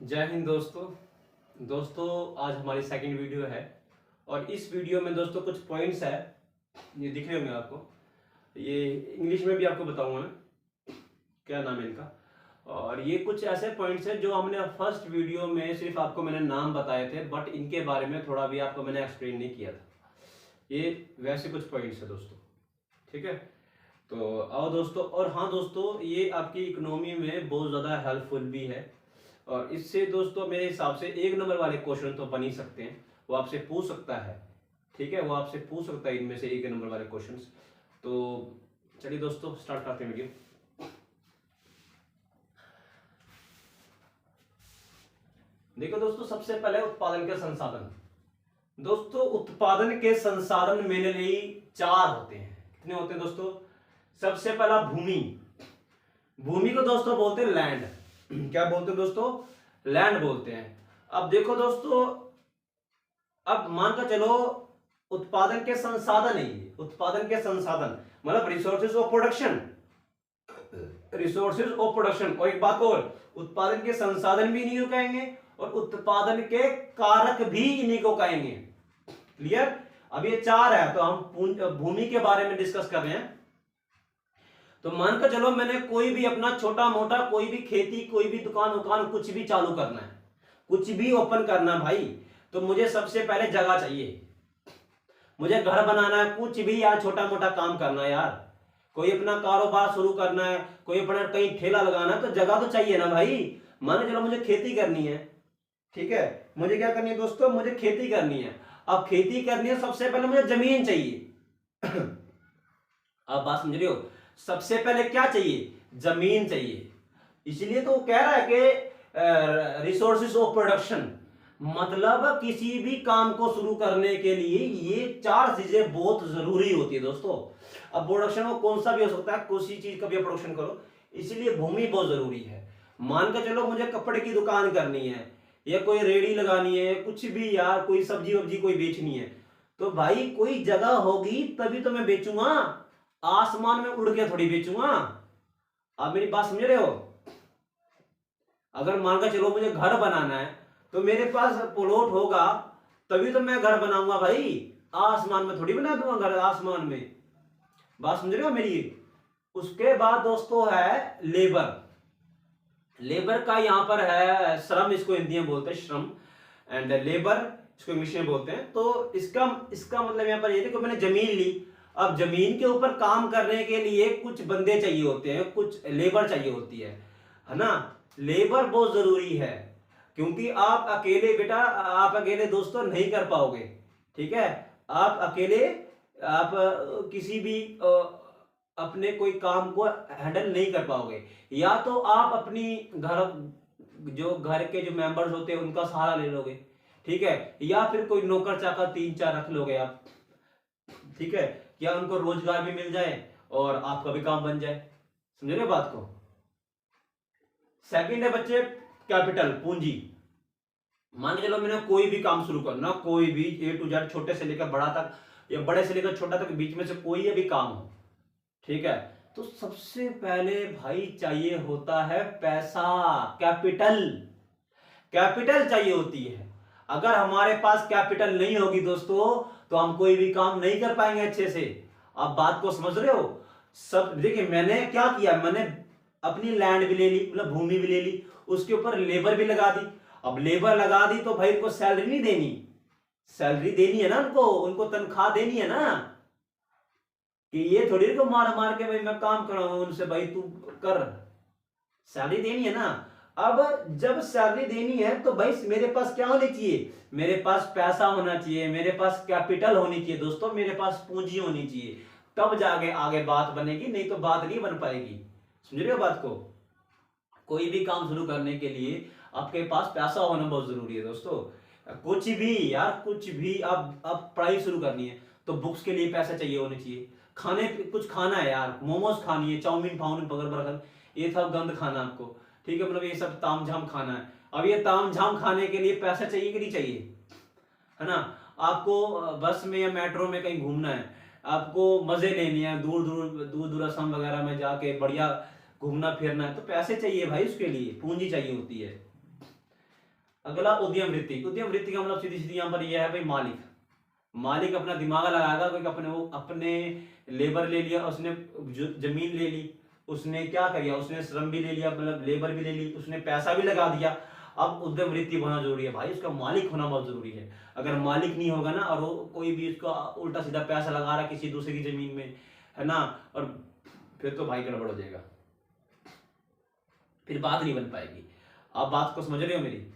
जय हिंद दोस्तों। आज हमारी सेकंड वीडियो है और इस वीडियो में दोस्तों कुछ पॉइंट्स है, ये दिख रहे होंगे आपको। ये इंग्लिश में भी आपको बताऊंगा मैं क्या नाम है इनका। और ये कुछ ऐसे पॉइंट्स हैं जो हमने फर्स्ट वीडियो में सिर्फ आपको मैंने नाम बताए थे, बट इनके बारे में थोड़ा भी आपको मैंने एक्सप्लेन नहीं किया था। ये वैसे कुछ पॉइंट्स है दोस्तों, ठीक है। तो आओ दोस्तों, और हाँ दोस्तों, ये आपकी इकोनॉमी में बहुत ज़्यादा हेल्पफुल भी है और इससे दोस्तों मेरे हिसाब से एक नंबर वाले क्वेश्चन तो बन ही सकते हैं। वो आपसे पूछ सकता है, ठीक है, वो आपसे पूछ सकता है इनमें से एक नंबर वाले क्वेश्चंस। तो चलिए दोस्तों स्टार्ट करते हैं वीडियो। देखो दोस्तों, सबसे पहले उत्पादन के संसाधन। दोस्तों उत्पादन के संसाधन मेरे लिए चार होते हैं। कितने होते हैं दोस्तों? सबसे पहला भूमि। भूमि को दोस्तों बोलते हैं लैंड। क्या बोलते हैं दोस्तों? लैंड बोलते हैं। अब देखो दोस्तों, अब मान कर चलो उत्पादन के संसाधन है ये। उत्पादन के संसाधन मतलब resources of production, resources of production. और एक बात और, उत्पादन के संसाधन भी इन्हीं को कहेंगे और उत्पादन के कारक भी इन्हीं को कहेंगे। क्लियर? अब ये चार है, तो हम भूमि के बारे में डिस्कस कर रहे हैं। तो मानकर चलो मैंने कोई भी अपना छोटा मोटा कोई भी खेती, कोई भी दुकान कुछ भी चालू करना है, कुछ भी ओपन करना है भाई, तो मुझे सबसे पहले जगह चाहिए। मुझे घर बनाना है, कुछ भी यार छोटा मोटा काम करना है यार, कोई अपना कारोबार शुरू करना है, कोई अपना कहीं ठेला लगाना है, तो जगह तो चाहिए ना भाई। मान चलो मुझे खेती करनी है, ठीक है, मुझे क्या करनी है दोस्तों? मुझे खेती करनी है। अब खेती करनी है, सबसे पहले मुझे जमीन चाहिए। अब बात समझ रहे हो? सबसे पहले क्या चाहिए? जमीन चाहिए। इसलिए तो कह रहा है कि रिसोर्सेज ऑफ प्रोडक्शन, मतलब किसी भी काम को शुरू करने के लिए ये चार चीजें बहुत जरूरी होती है दोस्तों। अब प्रोडक्शन वो कौन सा भी हो सकता है, किसी चीज का भी प्रोडक्शन करो, इसलिए भूमि बहुत जरूरी है। मान कर चलो मुझे कपड़े की दुकान करनी है, या कोई रेड़ी लगानी है, कुछ भी यार, कोई सब्जी वब्जी कोई बेचनी है, तो भाई कोई जगह होगी तभी तो मैं बेचूंगा। आसमान में उड़ के थोड़ी बेचूंगा। आप मेरी बात समझ रहे हो? अगर मानकर चलो मुझे घर बनाना है, तो मेरे पास प्लॉट होगा तभी तो मैं घर बनाऊंगा भाई। आसमान में थोड़ी बना दूंगा घर, आसमान में। बात समझ रहे हो मेरी? उसके बाद दोस्तों है लेबर। लेबर का यहां पर है श्रम, इसको हिंदी में बोलते हैं श्रम, एंड लेबर इसको इंग्लिश में बोलते हैं। तो इसका इसका मतलब यहां पर ये देखो, मैंने जमीन ली। अब जमीन के ऊपर काम करने के लिए कुछ बंदे चाहिए होते हैं, कुछ लेबर चाहिए होती है ना। लेबर बहुत जरूरी है, क्योंकि आप अकेले बेटा, आप अकेले दोस्तों नहीं कर पाओगे, ठीक है। आप अकेले आप किसी भी अपने कोई काम को हैंडल नहीं कर पाओगे। या तो आप अपनी घर, जो घर के जो मेंबर्स होते हैं उनका सहारा ले लोगे, ठीक है, या फिर कोई नौकर चाकर तीन चार रख लोगे आप, ठीक है, क्या उनको रोजगार भी मिल जाए और आपका भी काम बन जाए। समझ रहे बात को? सेकंड है बच्चे कैपिटल, पूंजी। मान के चलो मैंने कोई भी काम शुरू करना, कोई भी A to Z, छोटे से लेकर बड़ा तक या बड़े से लेकर छोटा तक, बीच में से कोई भी काम हो, ठीक है, तो सबसे पहले भाई चाहिए होता है पैसा, कैपिटल। कैपिटल चाहिए होती है। अगर हमारे पास कैपिटल नहीं होगी दोस्तों, तो हम कोई भी काम नहीं कर पाएंगे अच्छे से। आप बात को समझ रहे हो? सब देखिए, मैंने क्या किया, मैंने अपनी लैंड भी ले ली, मतलब भूमि भी ले ली, उसके ऊपर लेबर भी लगा दी। अब लेबर लगा दी तो भाई उनको सैलरी नहीं देनी, सैलरी देनी है ना उनको, उनको तनख्वाह देनी है ना, कि ये थोड़ी को मार मार के भाई मैं काम कराऊंगा उनसे, भाई तू कर, सैलरी देनी है ना। अब जब सैलरी देनी है तो भाई मेरे पास क्या होनी चाहिए? मेरे पास पैसा होना चाहिए, मेरे पास कैपिटल होनी चाहिए दोस्तों, मेरे पास पूंजी होनी चाहिए, तब जाके आगे बात बनेगी, नहीं तो बात नहीं बन पाएगी। समझ रहे हो बात को? कोई भी काम शुरू करने के लिए आपके पास पैसा होना बहुत जरूरी है दोस्तों। कुछ भी यार, कुछ भी, आप पढ़ाई शुरू करनी है तो बुक्स के लिए पैसा चाहिए होने चाहिए। खाने कुछ खाना है यार, मोमोज खानी है, चाउमीन फाउमीन बर्गर, ये सब गंद खाना आपको, ठीक है, मतलब ये सब ताम झाम खाना है। अब ये ताम झाम खाने के लिए पैसा चाहिए कि नहीं चाहिए? है ना। आपको बस में या मेट्रो में कहीं घूमना है, आपको मजे लेने हैं, दूर दूर दूर दूर असम वगैरह में जाके बढ़िया घूमना फिरना है, तो पैसे चाहिए भाई, उसके लिए पूंजी चाहिए होती है। अगला उद्यम वृत्ति। उद्यम वृत्ति का मतलब सीधी सीधी यहाँ पर यह है भाई, मालिक मालिक अपना दिमाग लगाएगा, कोई अपने लेबर ले लिया उसने, जमीन ले ली उसने, क्या किया उसने, श्रम भी ले लिया, मतलब लेबर भी ले ली उसने, पैसा भी लगा दिया। अब उद्यम वृत्ति होना जरूरी है भाई, उसका मालिक होना बहुत जरूरी है। अगर मालिक नहीं होगा ना, और वो कोई भी उसका उल्टा सीधा पैसा लगा रहा है किसी दूसरे की जमीन में, है ना, और फिर तो भाई गड़बड़ हो जाएगा, फिर बात नहीं बन पाएगी। आप बात को समझ रहे हो मेरी?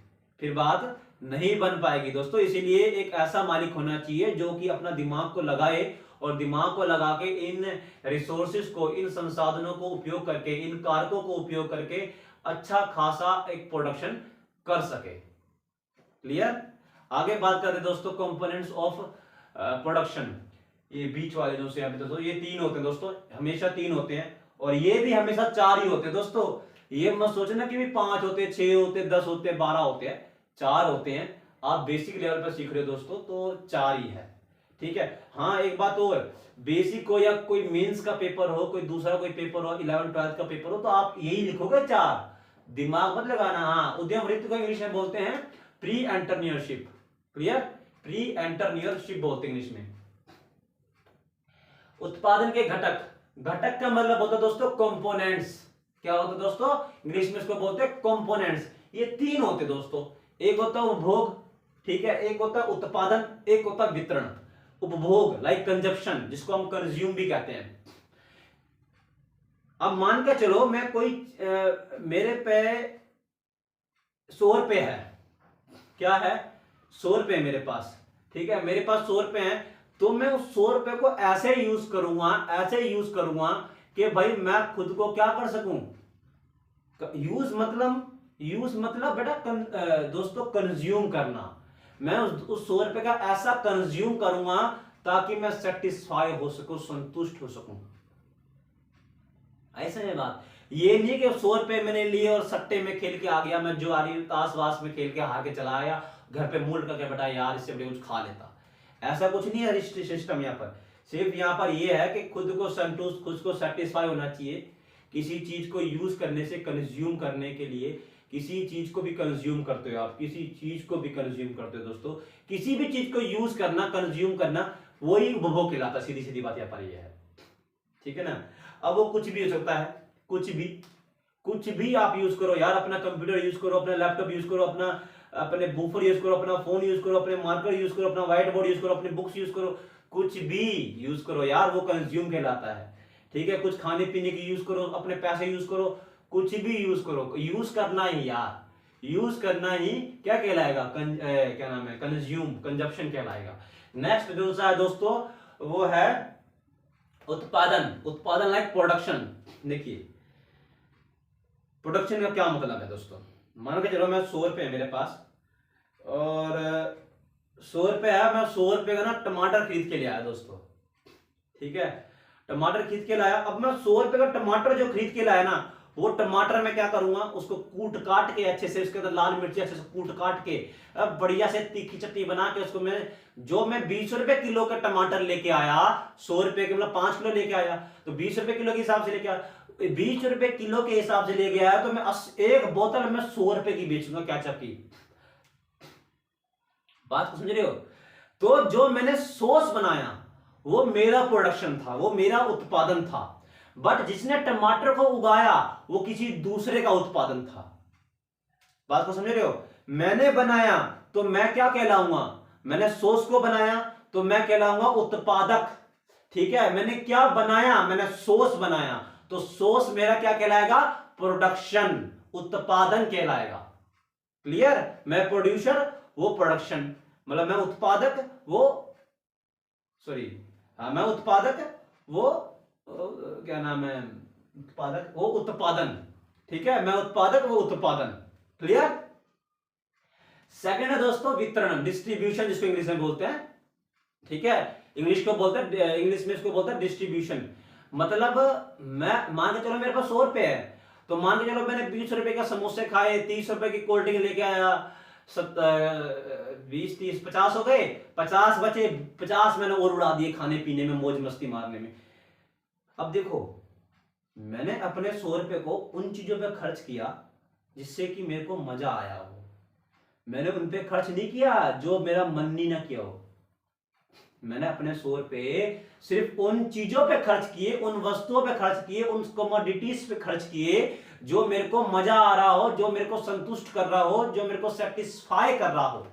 फिर बात नहीं बन पाएगी दोस्तों। इसीलिए एक ऐसा मालिक होना चाहिए जो कि अपना दिमाग को लगाए, और दिमाग को लगा के इन रिसोर्सेज को, इन संसाधनों को उपयोग करके, इन कारकों को उपयोग करके अच्छा खासा एक प्रोडक्शन कर सके। क्लियर? आगे बात करते हैं दोस्तों कंपोनेंट्स ऑफ प्रोडक्शन। ये बीच वाले जो से अभी दोस्तों ये 3 होते हैं दोस्तों, हमेशा 3 होते हैं, और ये भी हमेशा 4 ही होते हैं दोस्तों। ये मत सोचना कि भी 5 होते, 6 होते, 10 होते, 12 होते हैं, 4 होते हैं। आप बेसिक लेवल पर सीख रहे हो दोस्तों तो 4 ही है, ठीक है। हाँ एक बात और, बेसिक हो या कोई मेंस का पेपर हो, कोई दूसरा कोई पेपर हो, 11 12 का पेपर हो, तो आप यही लिखोगे 4, दिमाग मत लगाना। हाँ उद्यम वृत्ति को इंग्लिश में बोलते हैं pre entrepreneurship. Clear? Pre entrepreneurship बोलते हैं इंग्लिश में। उत्पादन के घटक, घटक का मतलब होता है दोस्तों कंपोनेंट्स। क्या होता है दोस्तों? इंग्लिश में इसको बोलते हैं कंपोनेंट्स। ये 3 होते हैं दोस्तों, एक होता है उपभोग, ठीक है, एक होता है उत्पादन, एक होता है वितरण। उपभोग लाइक कंजप्शन, जिसको हम कंज्यूम भी कहते हैं। अब मान के चलो मैं कोई मेरे पे 100 रुपए है, क्या है 100 रुपए मेरे पास, ठीक है, मेरे पास 100 रुपए हैं, तो मैं उस 100 रुपए को ऐसे यूज करूंगा, ऐसे यूज करूंगा कि भाई मैं खुद को क्या कर सकूं। यूज मतलब बेटा दोस्तों कंज्यूम करना। मैं उस 100 रुपए का ऐसा कंज्यूम करूंगा ताकि मैं सेटिस्फाई हो सकूं, संतुष्ट हो सकूं। ऐसा है बात, ये नहीं कि 100 रुपए मैंने लिए और सट्टे में खेल के आ गया, मैं जो आ रही ताश वास में खेल के हार के चला आया, घर पे मूड करके बेटा यार इससे बड़े कुछ खा लेता। ऐसा कुछ नहीं है सिस्टम यहाँ पर। सिर्फ यहाँ पर यह है कि खुद को संतुष्ट, खुद को सेटिस्फाई होना चाहिए। किसी चीज को यूज करने से, कंज्यूम करने के लिए, किसी चीज को भी कंज्यूम करते हो आप, किसी चीज को भी कंज्यूम करते हो दोस्तों, किसी भी चीज को यूज करना, कंज्यूम करना, वही उपभोग कहलाता। सीधी सीधी बात यहाँ पर यह है, ठीक है ना। अब वो कुछ भी हो सकता है, कुछ भी आप यूज करो यार, अपना कंप्यूटर यूज करो, अपना लैपटॉप यूज करो, अपने बूफर यूज करो, अपना फोन यूज करो, अपने मार्कर यूज करो, अपना व्हाइट बोर्ड यूज करो, अपने बुक्स यूज करो, कुछ भी यूज करो यार, वो कंज्यूम कहलाता है, ठीक है। कुछ खाने पीने की यूज करो, अपने पैसे यूज करो, कुछ भी यूज करो, यूज करना ही यार, यूज करना ही क्या कहलाएगा, क्या नाम है, कंज्यूम, कंजप्शन कहलाएगा। नेक्स्ट दूसरा है दोस्तों, वो है उत्पादन। उत्पादन लाइक प्रोडक्शन। देखिए प्रोडक्शन का क्या मतलब है दोस्तों, मान के चलो मैं 100 रुपए है मेरे पास, और 100 रुपए है, मैं 100 रुपए का ना टमाटर खरीद के ले आया दोस्तों, ठीक है, टमाटर खरीद के लाया। अब मैं 100 रुपए का टमाटर जो खरीद के लाया ना, वो टमाटर में क्या करूंगा, उसको कूट काट के अच्छे से, उसके अंदर लाल मिर्ची अच्छे से कूट काट के, अब बढ़िया से तीखी चटनी बना के उसको मैं 20 रुपए किलो का टमाटर लेके आया, 100 रुपए के मतलब 5 किलो लेके आया, तो 20 रुपए किलो के हिसाब से लेके आया, 20 रुपए किलो के हिसाब से लेके आया, तो मैं एक बोतल में 100 रुपए की बेचूंगा केचप की। बात को समझ रहे हो? तो जो मैंने सॉस बनाया वो मेरा प्रोडक्शन था, वो मेरा उत्पादन था, बट जिसने टमाटर को उगाया वो किसी दूसरे का उत्पादन था। बात को समझ रहे हो? मैंने बनाया तो मैं क्या कहलाऊंगा, मैंने सॉस को बनाया तो मैं कहलाऊंगा उत्पादक, ठीक है। मैंने क्या बनाया, मैंने सॉस बनाया, तो सॉस मेरा क्या कहलाएगा, प्रोडक्शन, उत्पादन कहलाएगा। क्लियर? मैं प्रोड्यूसर, वो प्रोडक्शन, मतलब मैं उत्पादक, वो सॉरी मैं उत्पादक, वो क्या नाम है, उत्पादक, वो उत्पादन, ठीक है, मैं उत्पादक, वो उत्पादन। क्लियर? सेकंड है दोस्तों वितरण, डिस्ट्रीब्यूशन, जिसको इंग्लिश में बोलते हैं, ठीक है, इंग्लिश में इसको बोलते हैं डिस्ट्रीब्यूशन। मतलब मैं मान के चलो मेरे पास 100 रुपए है, तो मान के चलो मैंने 20 रुपए का समोसे खाए, 30 रुपए की कोल्ड ड्रिंक लेके आया, 20 30 50 हो गए, 50 बचे, 50 मैंने और उड़ा दिए खाने पीने में, मौज मस्ती मारने में। अब देखो मैंने अपने 100 रुपए को उन चीजों पे खर्च किया जिससे कि मेरे को मजा आया हो, मैंने उन पे खर्च नहीं किया जो मेरा मन नहीं ना किया हो। मैंने अपने 100 रुपए सिर्फ उन चीजों पे खर्च किए, उन वस्तुओं पे खर्च किए, उन कमोडिटीज पे खर्च किए जो मेरे को मजा आ रहा हो, जो मेरे को संतुष्ट कर रहा हो, जो मेरे को सेटिस्फाई कर रहा हो।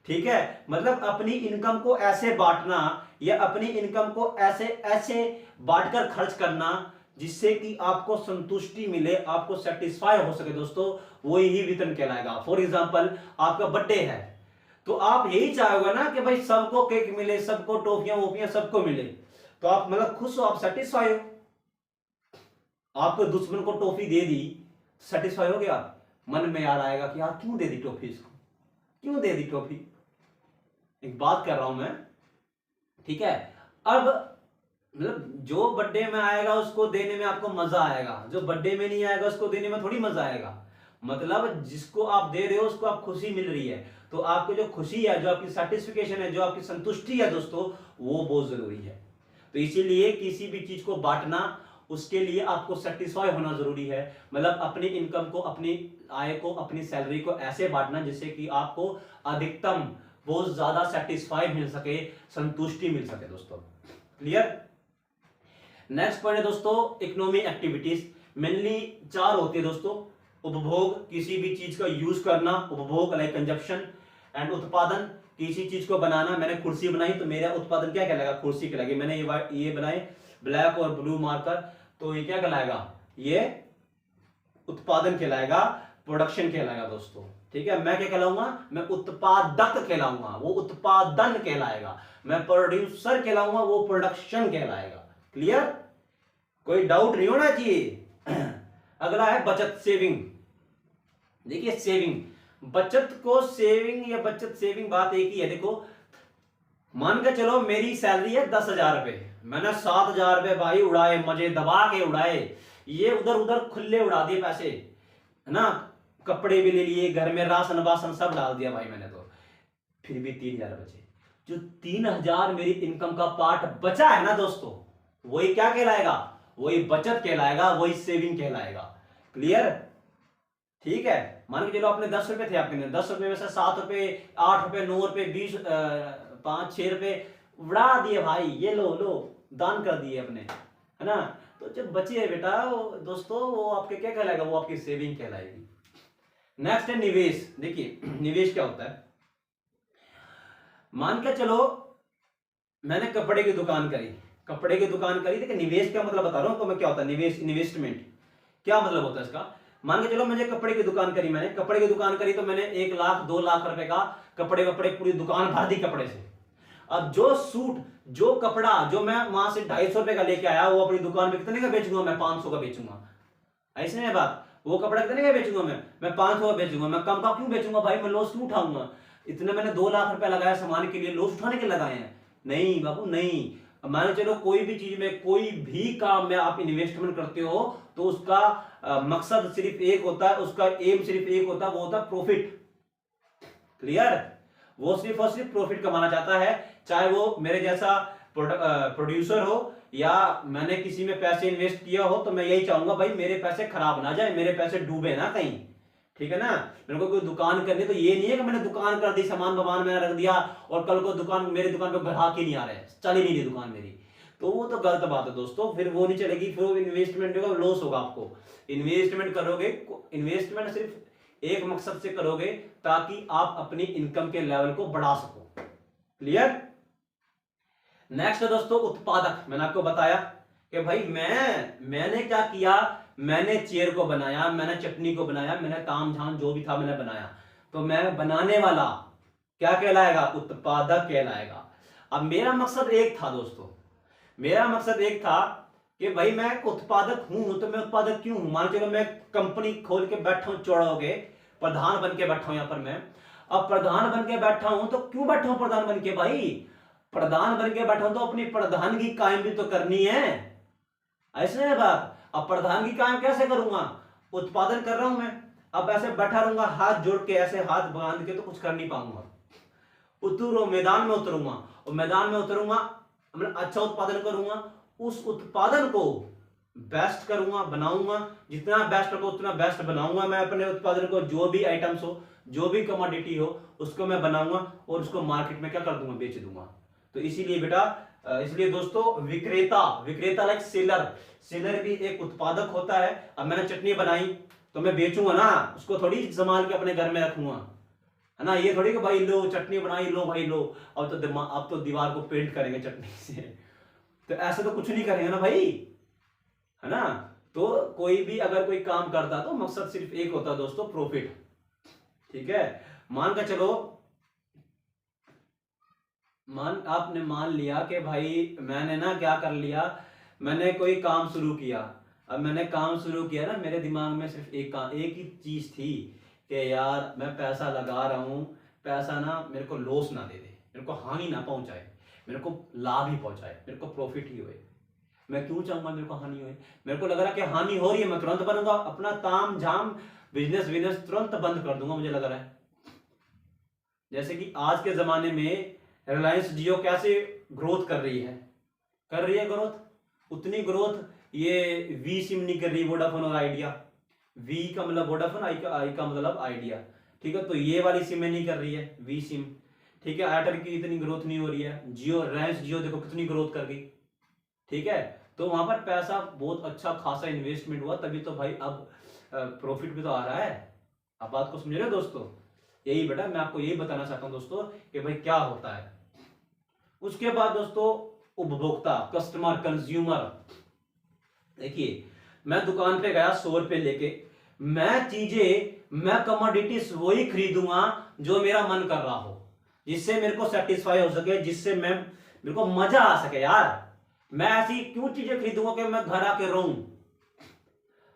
ठीक है, मतलब अपनी इनकम को ऐसे बांटना या अपनी इनकम को ऐसे ऐसे बांटकर खर्च करना जिससे कि आपको संतुष्टि मिले, आपको सेटिस्फाई हो सके दोस्तों, वही वेतन कहलाएगा। फॉर एग्जांपल आपका बर्थडे है तो आप यही चाहोगे ना कि भाई सबको केक मिले, सबको टॉफियां वोफियां सबको मिले, तो आप मतलब खुश हो, आप सेटिस्फाई हो। आपको दुश्मन को टॉफी दे दी, सेटिस्फाई हो गया? मन में याद आएगा कि यार क्यों दे दी टॉफी इसको, क्यों दे दी टॉफी। एक बात कर रहा हूं मैं, ठीक है। अब मतलब जो बर्थडे में आएगा उसको देने में आपको मजा आएगा, जो बर्थडे में नहीं आएगा उसको देने में थोड़ी मजा आएगा। मतलब जिसको आप दे रहे हो उसको आप खुशी मिल रही है, तो आपको जो खुशी है, जो आपकी सेटिस्फिकेशन है, जो आपकी संतुष्टि है दोस्तों, वो बहुत जरूरी है। तो इसीलिए किसी भी चीज को बांटना, उसके लिए आपको सेटिस्फाई होना जरूरी है। मतलब अपनी इनकम को, अपनी आय को, अपनी सैलरी को ऐसे बांटना जिससे कि आपको अधिकतम बहुत ज्यादा सेटिस्फाई मिल सके, संतुष्टि मिल सके दोस्तों। क्लियर? नेक्स्ट पॉइंट है दोस्तों इकोनॉमी एक्टिविटीज। मेनली 4 होती है दोस्तों। उपभोग, किसी भी चीज का यूज करना, उपभोग लाइक कंजप्शन। एंड उत्पादन, किसी चीज को बनाना। मैंने कुर्सी बनाई तो मेरा उत्पादन क्या कहलाएगा? कुर्सी कहलाएगी। मैंने ये बनाए ब्लैक और ब्लू मार्कर, तो ये क्या कहलाएगा? ये उत्पादन कहलाएगा, प्रोडक्शन कहलाएगा दोस्तों। ठीक है, मैं क्या कहलाऊंगा? मैं उत्पादक कहलाऊंगा, वो उत्पादन कहलाएगा। मैं प्रोड्यूसर कहलाऊंगा, वो प्रोडक्शन कहलाएगा। क्लियर? कोई डाउट नहीं होना चाहिए। अगला है बचत, सेविंग। देखिए सेविंग, बचत को सेविंग या बचत सेविंग बात एक ही है। देखो मान के चलो मेरी सैलरी है 10,000 रुपए, मैंने 7,000 रुपए भाई उड़ाए, मजे दबा के उड़ाए, ये उधर उधर खुले उड़ा दिए पैसे, है ना। कपड़े भी ले लिए, घर में राशन वासन सब डाल दिया भाई मैंने, तो फिर भी 3,000 बचे। जो 3,000 मेरी इनकम का पार्ट बचा है ना दोस्तों, वही क्या कहलाएगा? वही बचत कहलाएगा, वही सेविंग कहलाएगा। क्लियर? ठीक है, मान के चलो आपने 10 रुपए थे आपके, 10 रुपए में से 7 रुपए, 8 रुपए, 9 रुपए, 20, 5-6 रुपए उड़ा दिए भाई, ये लो लो दान कर दिए अपने, है ना। तो जब बचे है बेटा दोस्तों, वो आपके क्या कहलाएगा? वो आपकी सेविंग कहलाएगी। नेक्स्ट है निवेश। देखिए निवेश क्या होता है? मान के चलो मैंने कपड़े की दुकान करी, कपड़े की दुकान करी, देखिए निवेश क्या मतलब बता रहा हूं तो मैं, क्या होता है निवेश, इन्वेस्टमेंट क्या मतलब होता है इसका। मान के चलो मुझे कपड़े की दुकान करी, मैंने कपड़े की दुकान करी तो मैंने 1 लाख 2 लाख रुपए का कपड़े वपड़े पूरी दुकान भर दी कपड़े से। अब जो सूट, जो कपड़ा जो मैं वहां से 250 रुपए का लेके आया, वो अपनी दुकान में कितने का बेचूंगा? मैं 500 का बेचूंगा। ऐसे है बात। वो कपड़ा कितने का बेचूंगा? मैं 500 का बेचूंगा। मैं कम का क्यों बेचूंगा भाई? मैं लॉस क्यों उठाऊंगा? इतने मैंने 2 लाख रुपए लगाया सामान के लिए, लॉस उठाने के लगाए हैं? नहीं बाबू नहीं। मान चलो कोई भी चीज में, कोई भी काम में आप इन्वेस्टमेंट करते हो तो उसका मकसद सिर्फ एक होता है, उसका एम सिर्फ एक होता है, वो होता है प्रॉफिट। क्लियर? वो सिर्फ और सिर्फ प्रॉफिट कमाना चाहता है, चाहे वो मेरे जैसा प्रोड्यूसर हो या मैंने किसी में पैसे इन्वेस्ट किया हो, तो मैं यही चाहूंगा भाई मेरे पैसे खराब ना जाए, मेरे पैसे डूबे ना कहीं। ठीक है ना। मेरे को कोई दुकान करनी, तो ये नहीं है कि मैंने दुकान कर दी, सामान बमान मैंने रख दिया और कल को दुकान, मेरी दुकान पे ग्राहक ही नहीं आ रहे, चल ही नहीं रही दुकान मेरी, तो वो तो गलत बात है दोस्तों। फिर वो नहीं चलेगी, फिर वो इन्वेस्टमेंट होगा, लॉस होगा आपको। इन्वेस्टमेंट करोगे, इन्वेस्टमेंट सिर्फ एक मकसद से करोगे ताकि आप अपनी इनकम के लेवल को बढ़ा सको। क्लियर? नेक्स्ट है दोस्तों उत्पादक। मैंने आपको बताया कि भाई मैंने क्या किया, मैंने चेयर को बनाया, मैंने चटनी को बनाया, मैंने ताम झाम जो भी था मैंने बनाया, तो मैं बनाने वाला क्या कहलाएगा? उत्पादक कहलाएगा। अब मेरा मकसद एक था दोस्तों, मेरा मकसद एक था कि भाई मैं उत्पादक हूं, तो मैं उत्पादक क्यों हूं? मान चलो मैं कंपनी खोल के बैठा हूं, चौड़ा हो गए, प्रधान बन के बैठा हूं यहां पर मैं। अब प्रधान बन के बैठा हूं तो क्यों बैठा हूं प्रधान बन के? भाई प्रधान बन के बैठा हूं तो अपनी प्रधानगी कायम भी तो करनी है, ऐसे है बात। अब प्रधानगी कायम कैसे करूंगा? उत्पादन कर रहा हूं मैं, अब ऐसे बैठा रहूंगा हाथ जोड़ के, ऐसे हाथ बांध के तो कुछ कर नहीं पाऊंगा। उतरो, मैदान में उतरूंगा, और मैदान में उतरूंगा मतलब अच्छा उत्पादन करूंगा, उस उत्पादन को बेस्ट करूंगा, बनाऊंगा, जितना बेस्ट हो उतना बेस्ट बनाऊंगा मैं अपने उत्पादन को, जो भी आइटम्स हो, जो भी कमोडिटी हो, उसको मैं बनाऊंगा और उसको मार्केट में क्या कर दूंगा, बेच दूंगा। तो इसीलिए बेटा, इसलिए दोस्तों, विक्रेता, विक्रेता लाइक सेलर, सेलर भी एक उत्पादक होता है। अब मैंने चटनी बनाई तो मैं बेचूंगा ना, उसको थोड़ी संभाल के अपने घर में रखूंगा, है ना। ये थोड़ी कि भाई लो चटनी बनाई, लो भाई लो, अब तो दीवार को पेंट करेंगे चटनी से, तो ऐसा तो कुछ नहीं करेंगे ना भाई, है ना। तो कोई भी अगर कोई काम करता तो मकसद सिर्फ एक होता दोस्तों, प्रॉफिट। ठीक है, मान कर चलो, आपने मान लिया कि भाई मैंने ना क्या कर लिया, मैंने कोई काम शुरू किया। अब मैंने काम शुरू किया ना, मेरे दिमाग में सिर्फ एक ही चीज थी कि यार मैं पैसा लगा रहा हूं, पैसा ना मेरे को लॉस ना दे दे, मेरे को हानि ना पहुंचाए, मेरे को लाभ ही पहुंचाए, मेरे को प्रॉफिट ही हुए। मैं क्यों चाहूंगा मेरे को हानि हुए? मेरे को लग रहा है कि हानि हो रही है, मैं तुरंत बनूंगा, अपना ताम झाम बिजनेस तुरंत बंद कर दूंगा, मुझे लग रहा है। जैसे कि आज के जमाने में रिलायंस जियो कैसे ग्रोथ कर रही है ग्रोथ, उतनी ग्रोथ ये वी सिम नहीं कर रही, वोडाफोन और आइडिया। वी का मतलब वोडाफोन, आई का मतलब आइडिया, ठीक है। तो ये वाली सिम नहीं कर रही है, वी सिम, ठीक है। एयरटेल की इतनी ग्रोथ नहीं हो रही है, जियो, रिलायंस जियो देखो कितनी ग्रोथ कर गई, ठीक है। तो वहां पर पैसा बहुत अच्छा खासा इन्वेस्टमेंट हुआ, तभी तो भाई अब प्रॉफिट भी तो आ रहा है। आप बात को समझ रहे हो दोस्तों? यही बेटा मैं आपको यही बताना चाहता हूं दोस्तों कि भाई क्या होता है। उसके बाद दोस्तों, उपभोक्ता, कस्टमर, कंज्यूमर। देखिए, मैं दुकान पे गया 100 रुपए लेके, मैं कमोडिटीज वही खरीदूंगा जो मेरा मन कर रहा हो, जिससे मेरे को सेटिस्फाई हो सके, जिससे मेरे को मजा आ सके यार। मैं ऐसी क्यों चीजें खरीदूंगा कि मैं घर आके रहूं?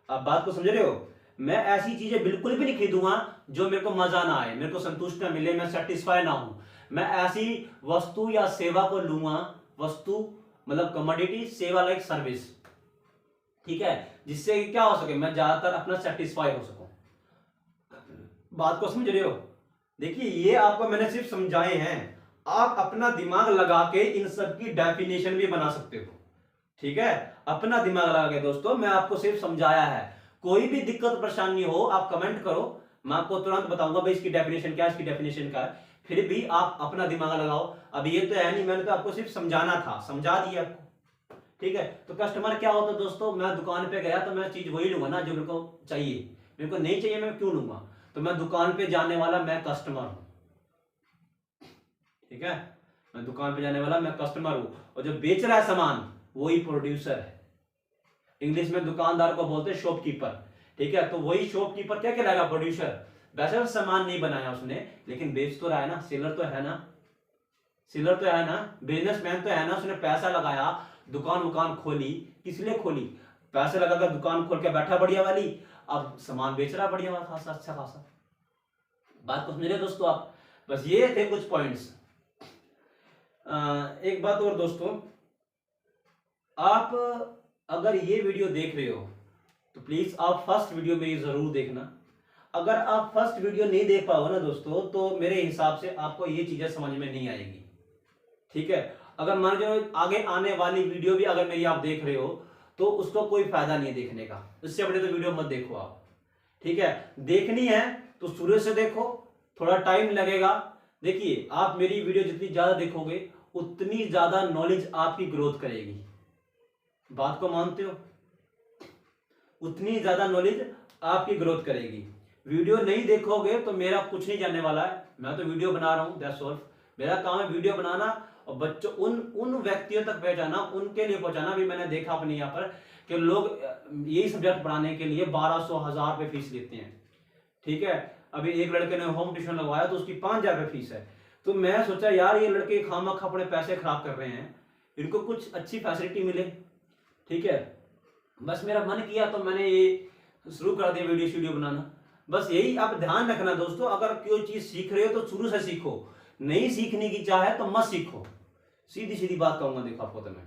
आप बात को समझ रहे हो? मैं ऐसी चीजें बिल्कुल भी नहीं खरीदूंगा जो मेरे को मजा ना आए, मेरे को संतुष्ट ना मिले, मैं सेटिस्फाई ना हूं। मैं ऐसी वस्तु या सेवा को लूंगा, वस्तु मतलब कमोडिटी, सेवा लाइक सर्विस, ठीक है, जिससे क्या हो सके, मैं ज्यादातर अपना सेटिस्फाई हो सकूं। बात को समझ रहे हो? देखिए, ये आपको मैंने सिर्फ समझाए हैं, आप अपना दिमाग लगा के इन सब की डेफिनेशन भी बना सकते हो, ठीक है। अपना दिमाग लगा के दोस्तों, मैं आपको सिर्फ समझाया है। कोई भी दिक्कत परेशानी हो आप कमेंट करो, मैं आपको तुरंत बताऊंगा भाई इसकी डेफिनेशन क्या है, इसकी डेफिनेशन क्या है। फिर भी आप अपना दिमाग लगाओ। अब ये तो है नहीं, मैंने तो आपको सिर्फ समझाना था, समझा दिया आपको, ठीक है। तो कस्टमर क्या होता है दोस्तों, मैं दुकान पे गया तो मैं चीज वही लूंगा ना जो मेरे को चाहिए, मेरे को नहीं चाहिए मैं क्यों लूंगा? तो मैं दुकान पे जाने वाला मैं कस्टमर हूं, ठीक है। मैं दुकान पे जाने वाला मैं कस्टमर हूं, और जो बेच रहा है सामान वही प्रोड्यूसर है। इंग्लिश में दुकानदार को बोलते हैं शॉपकीपर, ठीक है। तो वही शॉपकीपर क्या कहलाएगा, प्रोड्यूसर। वैसे सामान नहीं बनाया उसने, लेकिन बेच तो रहा है ना, सेलर तो है ना, सेलर तो है ना, बिजनेसमैन तो है ना, उसने पैसा लगाया, दुकान खोली, किस लिए खोली? पैसे लगाकर दुकान खोल के बैठा बढ़िया वाली, अब सामान बेच रहा बढ़िया वाला खासा, अच्छा खासा। बात को समझ रहे दोस्तों आप? बस ये थे कुछ पॉइंट्स। एक बात और दोस्तों, आप अगर ये वीडियो देख रहे हो तो प्लीज आप फर्स्ट वीडियो मेरी जरूर देखना। अगर आप फर्स्ट वीडियो नहीं देख पाओगे ना दोस्तों, तो मेरे हिसाब से आपको ये चीजें समझ में नहीं आएगी, ठीक है। अगर मान लो आगे आने वाली वीडियो भी अगर मेरी आप देख रहे हो तो उसको कोई फायदा नहीं देखने का, इससे बड़े तो वीडियो मत देखो आप, ठीक है। देखनी है तो शुरू से देखो, थोड़ा टाइम लगेगा। देखिए, आप मेरी वीडियो जितनी ज्यादा देखोगे उतनी ज्यादा नॉलेज आपकी ग्रोथ करेगी, बात को मानते हो? उतनी ज्यादा नॉलेज आपकी ग्रोथ करेगी। वीडियो नहीं देखोगे तो मेरा कुछ नहीं जानने वाला है, मैं तो वीडियो बना रहा हूं, दैट्स ऑल। मेरा काम है वीडियो बनाना और बच्चों, उन व्यक्तियों तक पहुंचाना, उनके लिए पहुंचाना। भी मैंने देखा अपने यहाँ पर कि लोग यही सब्जेक्ट पढ़ाने के लिए 1200-1000 रुपए फीस लेते हैं, ठीक है। अभी एक लड़के ने होम ट्यूशन लगवाया तो उसकी 5000 रुपए फीस है। तो मैं सोचा यार ये लड़के खामखा अपने पैसे खराब कर रहे हैं, इनको कुछ अच्छी फैसिलिटी मिले, ठीक है। बस मेरा मन किया तो मैंने ये शुरू कर दिया वीडियो बनाना। बस यही आप ध्यान रखना दोस्तों, अगर कोई चीज सीख रहे हो तो शुरू से सीखो, नहीं सीखने की चाहे तो मत सीखो, सीधी सीधी बात कहूंगा देखो आपको तो मैं,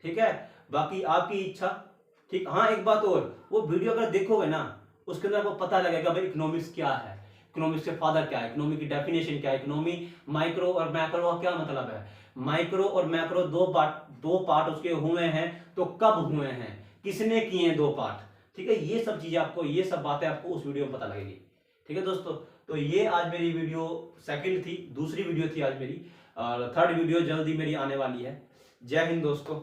ठीक है। बाकी आपकी इच्छा, ठीक। हाँ, एक बात और, वो वीडियो अगर देखोगे ना उसके अंदर आपको पता लगेगा भाई इकोनॉमिक्स क्या है, इकोनॉमिक्स के फादर क्या है, इकोनॉमी की डेफिनेशन क्या है, इकोनॉमी माइक्रो और मैक्रो का क्या मतलब है। माइक्रो और मैक्रो दो पार्ट उसके हुए हैं, तो कब हुए हैं, किसने किए 2 पार्ट, ठीक है। ये सब चीजें आपको, ये सब बातें आपको उस वीडियो में पता लगेगी, ठीक है दोस्तों। तो ये आज मेरी वीडियो सेकंड थी, दूसरी वीडियो थी आज मेरी, और थर्ड वीडियो जल्दी मेरी आने वाली है। जय हिंद दोस्तों।